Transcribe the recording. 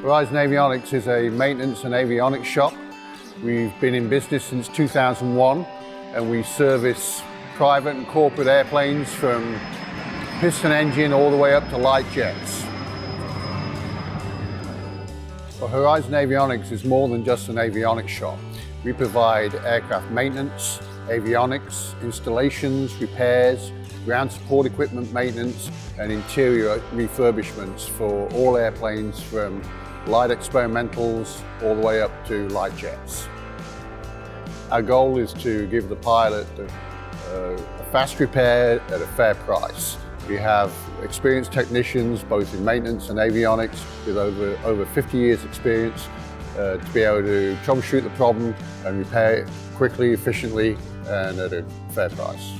Horizon Avionics is a maintenance and avionics shop. We've been in business since 2001 and we service private and corporate airplanes from piston engine all the way up to light jets. Well, Horizon Avionics is more than just an avionics shop. We provide aircraft maintenance, avionics, installations, repairs, ground support equipment maintenance and interior refurbishments for all airplanes from light experimentals all the way up to light jets. Our goal is to give the pilot a fast repair at a fair price. We have experienced technicians both in maintenance and avionics with over 50 years experience to be able to troubleshoot the problem and repair it quickly, efficiently and at a fair price.